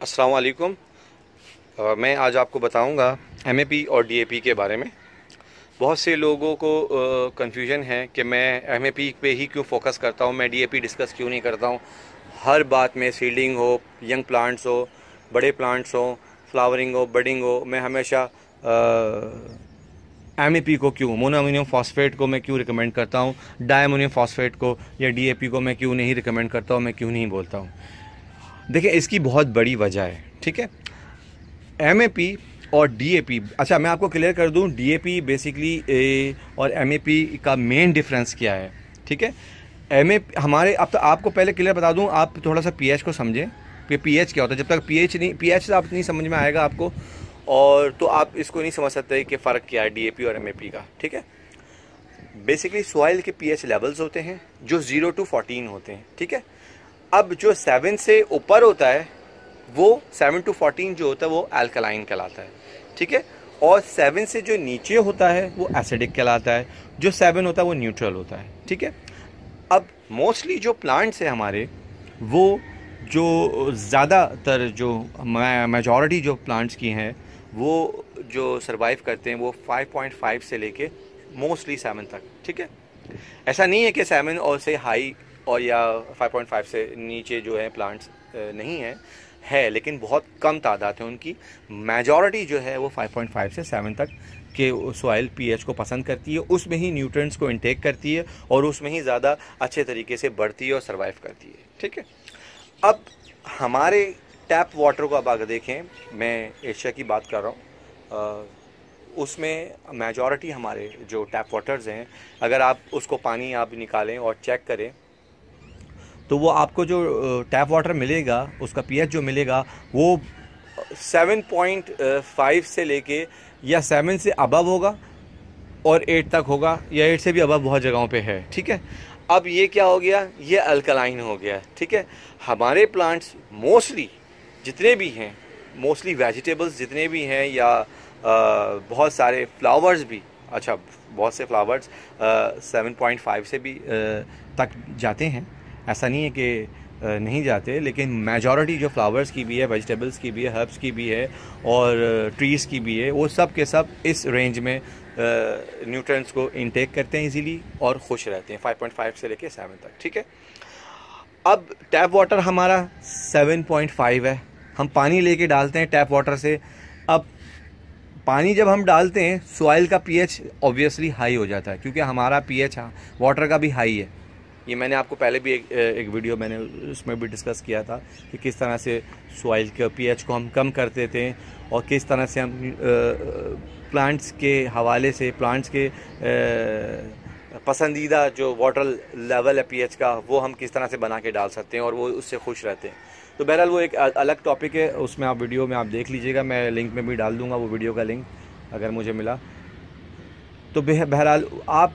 अस्सलाम वालेकुम। मैं आज आपको बताऊंगा एमएपी और डीएपी के बारे में। बहुत से लोगों को कन्फ्यूजन है कि मैं एमएपी पे ही क्यों फोकस करता हूं, मैं डीएपी डिस्कस क्यों नहीं करता हूं। हर बात में सीडलिंग हो, यंग प्लांट्स हो, बड़े प्लांट्स हो, फ्लावरिंग हो, बडिंग हो, मैं हमेशा एमएपी को क्यों, मोनोअमोनियम फॉस्फेट को मैं क्यों रिकमेंड करता हूँ, डायमोनियम फॉस्फेट को या डीएपी को मैं क्यों नहीं रिकमेंड करता हूँ, मैं क्यों नहीं बोलता हूँ। देखिए, इसकी बहुत बड़ी वजह है। ठीक है, एमएपी और डीएपी, अच्छा मैं आपको क्लियर कर दूं, डीएपी बेसिकली और एमएपी का मेन डिफरेंस क्या है। ठीक है, एमएपी हमारे, अब तो आपको पहले क्लियर बता दूं, आप थोड़ा सा पीएच को समझें कि पीएच क्या होता है। जब तक पीएच से आप नहीं समझ में आएगा आपको, और तो आप इसको नहीं समझ सकते कि फ़र्क क्या है डीएपी और एमएपी का। ठीक है, बेसिकली सॉइल के पीएच लेवल्स होते हैं जो 0 to 14 होते हैं। ठीक है, अब जो 7 से ऊपर होता है वो 7 to 14 जो होता है वो अल्कलाइन कहलाता है। ठीक है, और 7 से जो नीचे होता है वो एसिडिक कहलाता है, जो 7 होता है वो न्यूट्रल होता है। ठीक है, अब मोस्टली जो प्लांट्स हैं हमारे, वो जो ज़्यादातर जो मेजॉरिटी जो प्लांट्स की हैं वो जो सरवाइव करते हैं वो 5.5 से लेके मोस्टली 7 तक। ठीक है, ऐसा नहीं है कि 7 और से हाई और या 5.5 से नीचे जो है प्लांट्स नहीं है, लेकिन बहुत कम तादाद है उनकी। मेजॉरिटी जो है वो 5.5 से 7 तक के सॉइल पीएच को पसंद करती है, उसमें ही न्यूट्रिएंट्स को इनटेक करती है और उसमें ही ज़्यादा अच्छे तरीके से बढ़ती है और सर्वाइव करती है। ठीक है, अब हमारे टैप वाटर को अब अगर देखें, मैं एशिया की बात कर रहा हूँ, उसमें मेजॉरिटी हमारे जो टैप वाटर्स हैं, अगर आप उसको पानी आप निकालें और चेक करें तो वो आपको जो टैप वाटर मिलेगा, उसका पीएच जो मिलेगा वो 7.5 से लेके या 7 से अबव होगा और 8 तक होगा, या 8 से भी अबव बहुत जगहों पे है। ठीक है, अब ये क्या हो गया, ये अल्कलाइन हो गया। ठीक है, हमारे प्लांट्स मोस्टली जितने भी हैं, मोस्टली वेजिटेबल्स जितने भी हैं, या बहुत सारे फ्लावर्स भी, अच्छा बहुत से फ्लावर्स 7.5 से भी तक जाते हैं। ऐसा नहीं है कि नहीं जाते, लेकिन मेजॉरिटी जो फ्लावर्स की भी है, वेजिटेबल्स की भी है, हर्ब्स की भी है और ट्रीज़ की भी है, वो सब के सब इस रेंज में न्यूट्रिएंट्स को इनटेक करते हैं इजीली और खुश रहते हैं 5.5 से लेके 7 तक। ठीक है, अब टैप वाटर हमारा 7.5 है, हम पानी लेके डालते हैं टैप वाटर से। अब पानी जब हम डालते हैं, सॉइल का पीएच ऑब्वियसली हाई हो जाता है, क्योंकि हमारा पीएच वाटर का भी हाई है। ये मैंने आपको पहले भी एक वीडियो मैंने उसमें भी डिस्कस किया था कि किस तरह से सॉइल के पीएच को हम कम कर देते हैं और किस तरह से हम प्लांट्स के हवाले से, प्लांट्स के पसंदीदा जो वाटर लेवल है पीएच का, वो हम किस तरह से बना के डाल सकते हैं और वो उससे खुश रहते हैं। तो बहरहाल वो एक अलग टॉपिक है, उसमें आप वीडियो में आप देख लीजिएगा, मैं लिंक में भी डाल दूँगा वो वीडियो का लिंक अगर मुझे मिला तो। बहरहाल आप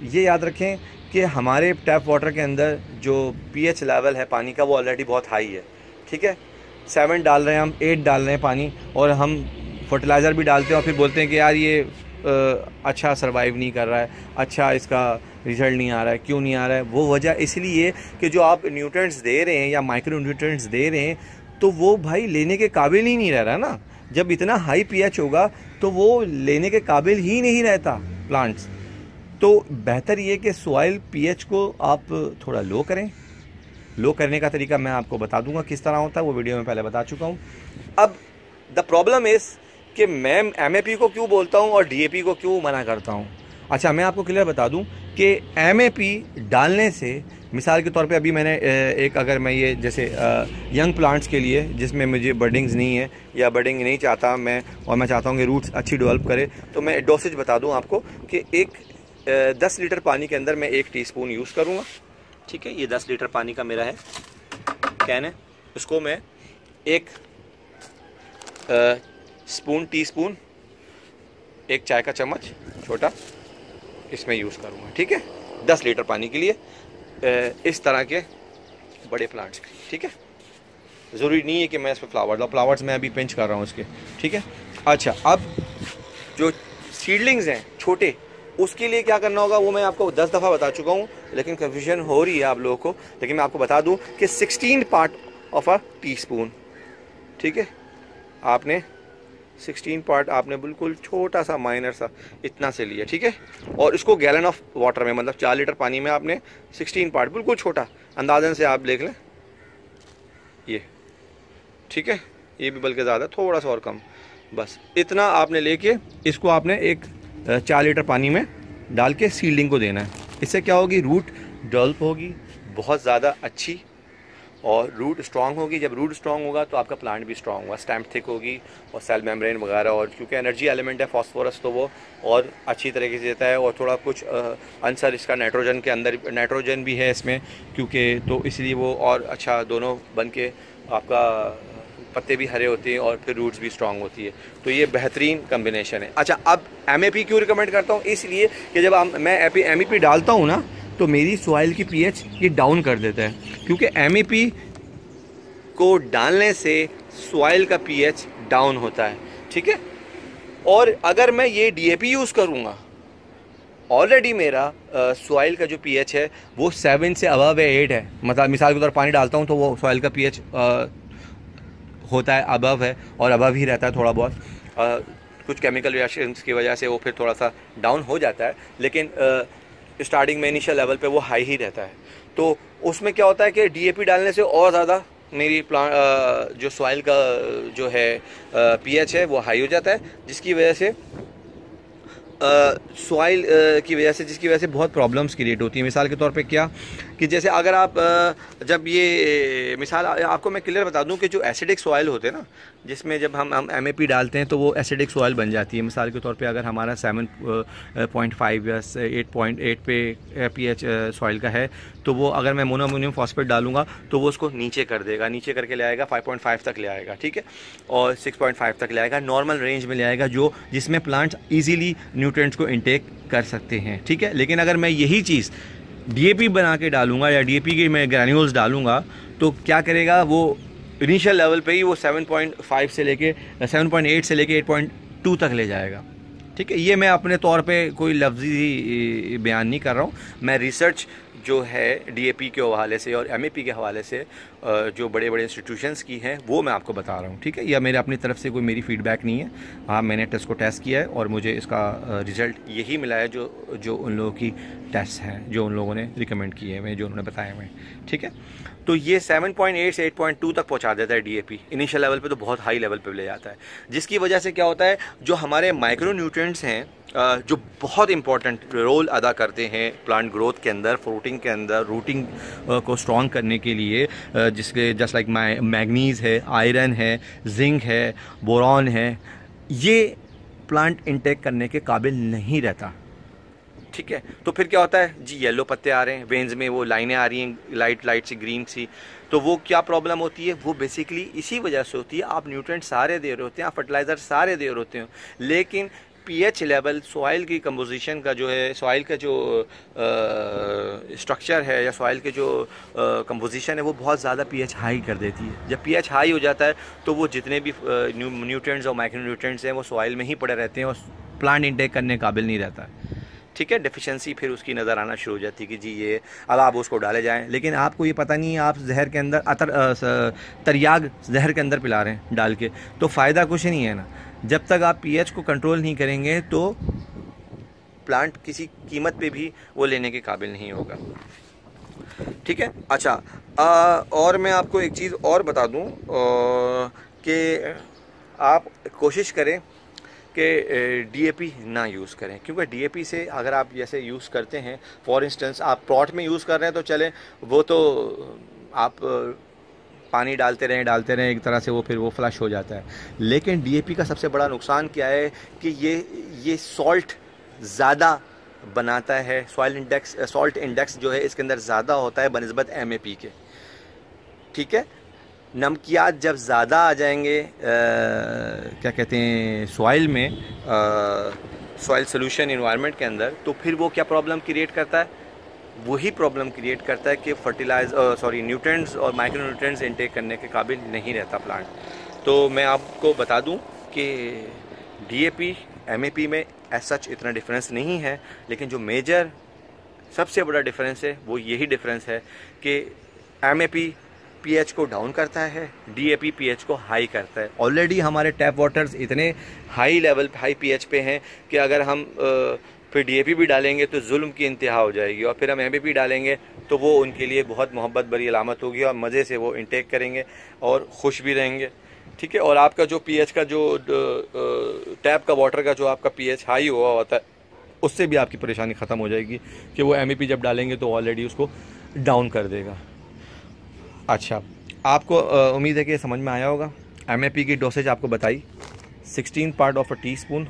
ये याद रखें कि हमारे टैप वाटर के अंदर जो पीएच लेवल है पानी का वो ऑलरेडी बहुत हाई है। ठीक है, 7 डाल रहे हैं हम, 8 डाल रहे हैं पानी, और हम फर्टिलाइज़र भी डालते हैं और फिर बोलते हैं कि यार ये अच्छा सरवाइव नहीं कर रहा है, अच्छा इसका रिजल्ट नहीं आ रहा है। क्यों नहीं आ रहा है? वो वजह इसलिए कि जो आप न्यूट्रिएंट्स दे रहे हैं या माइक्रो न्यूट्रिएंट्स दे रहे हैं, तो वो भाई लेने के काबिल ही नहीं रह रहा ना। जब इतना हाई पीएच होगा तो वो लेने के काबिल ही नहीं रहता प्लांट्स। तो बेहतर ये कि सॉइल पीएच को आप थोड़ा लो करें। लो करने का तरीका मैं आपको बता दूंगा किस तरह होता है, वो वीडियो में पहले बता चुका हूँ। अब द प्रॉब्लम इज़ कि मैं एमएपी को क्यों बोलता हूँ और डीएपी को क्यों मना करता हूँ। अच्छा, मैं आपको क्लियर बता दूँ कि एमएपी डालने से, मिसाल के तौर पे अभी मैंने एक, अगर मैं ये जैसे यंग प्लांट्स के लिए जिसमें मुझे बडिंग्स नहीं है या बडिंग नहीं चाहता मैं, और मैं चाहता हूँ कि रूट्स अच्छी डेवलप करे, तो मैं डोसेज बता दूँ आपको कि 10 लीटर पानी के अंदर मैं 1 टीस्पून यूज़ करूँगा। ठीक है, ये 10 लीटर पानी का मेरा है कैन है, उसको मैं 1 टीस्पून 1 चाय का चम्मच छोटा इसमें यूज़ करूँगा। ठीक है, 10 लीटर पानी के लिए इस तरह के बड़े प्लांट्स के। ठीक है, ज़रूरी नहीं है कि मैं इसमें फ्लावर्स मैं अभी पिंच कर रहा हूँ इसके। ठीक है, अच्छा अब जो सीडलिंग्स हैं छोटे, उसके लिए क्या करना होगा वो मैं आपको 10 दफ़ा बता चुका हूँ, लेकिन कन्फ्यूजन हो रही है आप लोगों को। लेकिन मैं आपको बता दूँ कि 16 पार्ट ऑफ अ टीस्पून ठीक है, आपने 16 पार्ट आपने बिल्कुल छोटा सा माइनर सा इतना से लिया, ठीक है, और इसको गैलन ऑफ वाटर में मतलब 4 लीटर पानी में आपने 16 पार्ट बिल्कुल छोटा अंदाजन से आप देख लें ये, ठीक है, ये भी बल्कि ज़्यादा थोड़ा सा और कम, बस इतना आपने लेके इसको आपने एक 4 लीटर पानी में डाल के सीडलिंग को देना है। इससे क्या होगी, रूट डेवलप होगी बहुत ज़्यादा अच्छी और रूट स्ट्रांग होगी। जब रूट स्ट्रांग होगा तो आपका प्लांट भी स्ट्रांग होगा, स्टेम थिक होगी और सेल मेम्ब्रेन वगैरह, और क्योंकि एनर्जी एलिमेंट है फास्फोरस तो वो और अच्छी तरीके से देता है। और थोड़ा कुछ आंसर इसका नाइट्रोजन के अंदर, नाइट्रोजन भी है इसमें क्योंकि, तो इसलिए वो और अच्छा दोनों बन के आपका पत्ते भी हरे होते हैं और फिर रूट्स भी स्ट्रांग होती है। तो ये बेहतरीन कम्बिनेशन है। अच्छा, अब MAP क्यों रिकमेंड करता हूँ, इसलिए कि जब मैं MEP डालता हूँ ना तो मेरी सॉइल की pH ये डाउन कर देता है, क्योंकि MEP को डालने से सॉइल का pH डाउन होता है, ठीक है। और अगर मैं ये DAP यूज़ करूँगा, ऑलरेडी मेरा सॉइल का जो pH है वो 7 से अबव है, 8 है, मतलब मिसाल के तौर पानी डालता हूँ तो वो सॉइल का pH होता है अबव है और अबव ही रहता है थोड़ा बहुत, कुछ केमिकल रिएक्शंस की वजह से वो फिर थोड़ा सा डाउन हो जाता है, लेकिन स्टार्टिंग में इनिशियल लेवल पे वो हाई ही रहता है। तो उसमें क्या होता है कि DAP डालने से और ज़्यादा मेरी प्लांट जो सॉइल का जो है pH है वो हाई हो जाता है, जिसकी वजह से सॉइल की वजह से, जिसकी वजह से बहुत प्रॉब्लम्स क्रिएट होती है। मिसाल के तौर पे क्या कि जैसे अगर आप जब ये मिसाल आपको मैं क्लियर बता दूं कि जो एसिडिक सॉइल होते हैं ना, जिसमें जब हम MAP डालते हैं तो वो एसिडिक सॉइल बन जाती है। मिसाल के तौर पे अगर हमारा 7.5 या 8.8 पे pH सॉइल का है तो वो अगर मैं मोनोअमोनियम फॉस्फेट डालूंगा तो वो उसको नीचे कर देगा, नीचे करके ले आएगा 5.5 तक ले आएगा, ठीक है, और 6.5 तक ले आएगा, नॉर्मल रेंज में ले आएगा, जो जिसमें प्लांट्स ईजीली न्यूट्रिएंट्स को इनटेक कर सकते हैं, ठीक है। लेकिन अगर मैं यही चीज़ DAP बना के डालूंगा या DAP के मैं ग्रैन्यूल्स डालूंगा तो क्या करेगा, वो इनिशियल लेवल पे ही वो 7.5 से लेके 7.8 से लेके 8.2 तक ले जाएगा, ठीक है। ये मैं अपने तौर पे कोई लफ्ज़ी बयान नहीं कर रहा हूँ, मैं रिसर्च जो है DAP के हवाले से और MAP के हवाले से जो बड़े बड़े इंस्टीट्यूशंस की हैं वो मैं आपको बता रहा हूँ, ठीक है। या मेरे अपनी तरफ से कोई मेरी फ़ीडबैक नहीं है। हाँ, मैंने टेस्ट को टेस्ट किया है और मुझे इसका रिज़ल्ट यही मिला है जो उन लोगों की टेस्ट हैं, जो उन लोगों ने रिकमेंड किए हुए, जो उन्होंने बताए हुए, ठीक है। तो ये 7.8 से 8.2 तक पहुंचा देता है DAP, इनिशियल लेवल पे तो बहुत हाई लेवल पे ले जाता है, जिसकी वजह से क्या होता है, जो हमारे माइक्रो न्यूट्रिएंट्स हैं जो बहुत इंपॉर्टेंट रोल अदा करते हैं प्लांट ग्रोथ के अंदर, फ्रूटिंग के अंदर, रूटिंग को स्ट्रॉन्ग करने के लिए, जिसके जस्ट लाइक मैग्नीज़ है, आयरन है, जिंक है, बोरॉन है, ये प्लांट इनटेक करने के काबिल नहीं रहता, ठीक है। तो फिर क्या होता है जी, येलो पत्ते आ रहे हैं, वेन्स में वो लाइनें आ रही हैं लाइट सी ग्रीन सी, तो वो क्या प्रॉब्लम होती है, वो बेसिकली इसी वजह से होती है। आप न्यूट्रिएंट सारे दे रहे होते हैं, आप फर्टिलाइज़र सारे दे रहे होते हैं, लेकिन pH लेवल, सॉइल की कंपोजिशन का जो है, सॉइल का जो स्ट्रक्चर है या सॉइल के जो कंपोजिशन है वो बहुत ज़्यादा pH हाई कर देती है। जब pH हाई हो जाता है तो वो जितने भी न्यूट्रिएंट्स और माइक्रो न्यूट्रिएंट्स हैं वो सॉइल में ही पड़े रहते हैं और प्लांट इनटेक करने काबिल नहीं रहता है, ठीक है। डेफिशिएंसी फिर उसकी नज़र आना शुरू हो जाती है कि जी ये अब आप उसको डाले जाएं, लेकिन आपको ये पता नहीं है आप जहर के अंदर तरियाग जहर के अंदर पिला रहे हैं डाल के, तो फ़ायदा कुछ नहीं है ना। जब तक आप pH को कंट्रोल नहीं करेंगे तो प्लांट किसी कीमत पे भी वो लेने के काबिल नहीं होगा, ठीक है। अच्छा, और मैं आपको एक चीज़ और बता दूं कि आप कोशिश करें कि DAP ना यूज़ करें, क्योंकि DAP से अगर आप जैसे यूज़ करते हैं, फॉर इंस्टेंस आप प्लॉट में यूज़ कर रहे हैं तो चलें, वो तो आप पानी डालते रहें एक तरह से वो फिर वो फ्लश हो जाता है। लेकिन DAP का सबसे बड़ा नुकसान क्या है कि ये सॉल्ट ज़्यादा बनाता है, सॉल्ट इंडेक्स जो है इसके अंदर ज़्यादा होता है बनिस्बत MAP के, ठीक है। नमकियात जब ज़्यादा आ जाएंगे क्या कहते हैं सॉइल में, सॉइल सोल्यूशन इन्वायरमेंट के अंदर, तो फिर वो क्या प्रॉब्लम क्रिएट करता है, वही प्रॉब्लम क्रिएट करता है कि न्यूट्रिएंट्स और माइक्रो न्यूट्रिएंट्स इनटेक करने के काबिल नहीं रहता प्लांट। तो मैं आपको बता दूं कि DAP MAP में एज सच इतना डिफरेंस नहीं है, लेकिन जो मेजर सबसे बड़ा डिफरेंस है वो यही डिफरेंस है कि MAP पीएच को डाउन करता है, डीएपी पीएच को हाई करता है। ऑलरेडी हमारे टैप वाटर्स इतने हाई लेवल हाई पीएच पे हैं कि अगर हम फिर डीएपी भी डालेंगे तो जुल्म की इंतहा हो जाएगी, और फिर हम एमएपी डालेंगे तो वो उनके लिए बहुत मोहब्बत भरी अलामत होगी और मज़े से वो इनटेक करेंगे और खुश भी रहेंगे। ठीक है, और आपका जो पीएच का जो टैप का वाटर का जो आपका पीएच हाई हुआ होता है उससे भी आपकी परेशानी ख़त्म हो जाएगी कि वो एमएपी जब डालेंगे तो ऑलरेडी उसको डाउन कर देगा। अच्छा, आपको उम्मीद है कि समझ में आया होगा। एमएपी की डोसेज आपको बताई, 16 part of a teaspoon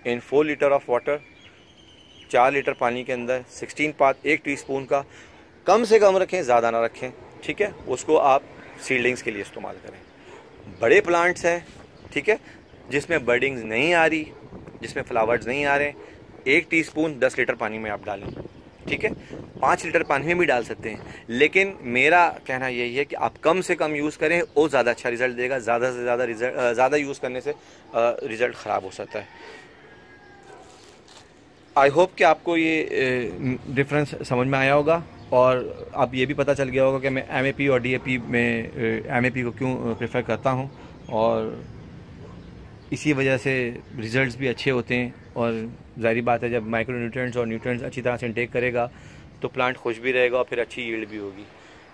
in 4 litre of water, 4 litre पानी के अंदर 16 पार्ट 1 टीस्पून का कम से कम रखें, ज़्यादा ना रखें। ठीक है, उसको आप सीडलिंग्स के लिए इस्तेमाल करें। बड़े प्लांट्स हैं, ठीक है, जिसमें बर्डिंग्स नहीं आ रही, जिसमें फ्लावर्स नहीं आ रहे, 1 टीस्पून 10 लीटर पानी में आप डालें। ठीक है, 5 लीटर पानी में भी डाल सकते हैं, लेकिन मेरा कहना यही है कि आप कम से कम यूज़ करें, वो ज़्यादा अच्छा रिज़ल्ट देगा। ज़्यादा से ज़्यादा ज़्यादा यूज़ करने से रिज़ल्ट ख़राब हो सकता है। आई होप कि आपको ये डिफरेंस समझ में आया होगा और अब ये भी पता चल गया होगा कि मैं एमएपी और डीएपी में एमएपी को क्यों प्रेफर करता हूँ, और इसी वजह से रिज़ल्ट्स भी अच्छे होते हैं। और ज़ाहिर बात है, जब माइक्रो न्यूट्रिएंट्स और न्यूट्रिएंट्स अच्छी तरह से इनटेक करेगा तो प्लांट खुश भी रहेगा और फिर अच्छी यील्ड भी होगी।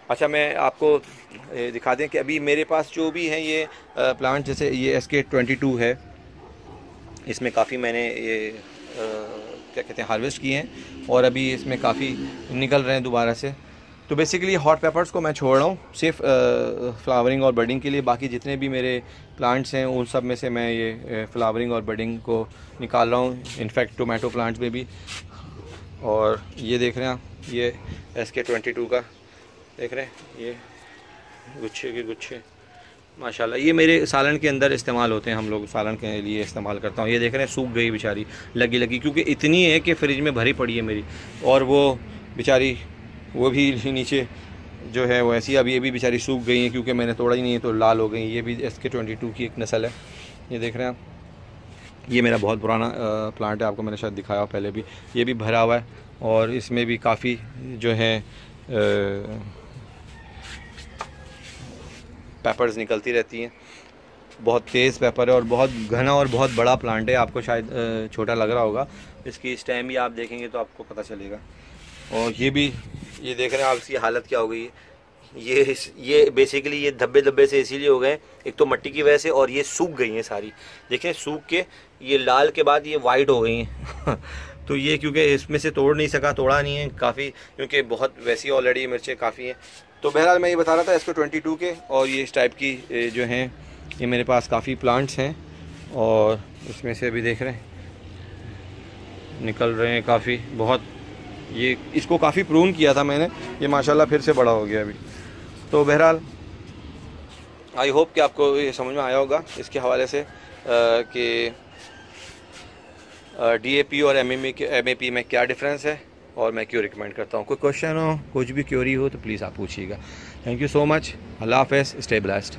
अच्छा, मैं आपको दिखा दें कि अभी मेरे पास जो भी हैं ये प्लांट, जैसे ये SK22 है, इसमें काफ़ी मैंने ये क्या कहते हैं हार्वेस्ट किए हैं और अभी इसमें काफ़ी निकल रहे हैं दोबारा से। तो बेसिकली हॉट पेपर्स को मैं छोड़ रहा हूँ सिर्फ फ्लावरिंग और बडिंग के लिए। बाकी जितने भी मेरे प्लांट्स हैं उन सब में से मैं ये फ्लावरिंग और बडिंग को निकाल रहा हूँ, इनफैक्ट टोमेटो प्लांट्स में भी। और ये देख रहे हैं आप, ये SK22 का देख रहे हैं, ये गुच्छे के गुच्छे माशाल्लाह, ये मेरे सालन के अंदर इस्तेमाल होते हैं, हम लोग सालन के लिए इस्तेमाल करता हूँ। ये देख रहे हैं सूख गई बेचारी, लगी क्योंकि इतनी है कि फ्रिज में भरी पड़ी है मेरी, और वो बेचारी वो भी नीचे जो है वो ऐसी, अभी ये भी बेचारी सूख गई है क्योंकि मैंने तोड़ा ही नहीं है तो लाल हो गई। ये भी SK22 की एक नस्ल है। ये देख रहे हैं आप, ये मेरा बहुत पुराना प्लांट है, आपको मैंने शायद दिखाया पहले भी। ये भी भरा हुआ है और इसमें भी काफ़ी जो है पेपर्स निकलती रहती हैं। बहुत तेज़ पेपर है और बहुत घना और बहुत बड़ा प्लांट है। आपको शायद छोटा लग रहा होगा, इसकी स्टेम भी आप देखेंगे तो आपको पता चलेगा। और ये भी, ये देख रहे हैं आप, इसकी हालत क्या हो गई है। ये बेसिकली ये धब्बे से इसीलिए हो गए, एक तो मिट्टी की वजह से, और ये सूख गई हैं सारी। देखें, सूख के ये लाल के बाद ये वाइट हो गई हैं तो ये क्योंकि इसमें से तोड़ नहीं सका, तोड़ा नहीं है काफ़ी, क्योंकि बहुत वैसी ऑलरेडी मिर्चें काफ़ी हैं। तो बहरहाल मैं ये बता रहा था SK22 के, और ये इस टाइप की जो हैं ये मेरे पास काफ़ी प्लांट्स हैं और इसमें से अभी देख रहे हैं निकल रहे हैं काफ़ी बहुत। ये इसको काफ़ी प्रून किया था मैंने, ये माशाल्लाह फिर से बड़ा हो गया अभी। तो बहरहाल आई होप कि आपको ये समझ में आया होगा इसके हवाले से कि DAP और MAP में क्या डिफरेंस है और मैं क्यों रिकमेंड करता हूँ। कोई क्वेश्चन हो, कुछ भी क्यूरी हो तो प्लीज़ आप पूछिएगा। Thank you so much. अल्लाह हाफ़िज़, स्टे ब्लेस्ड।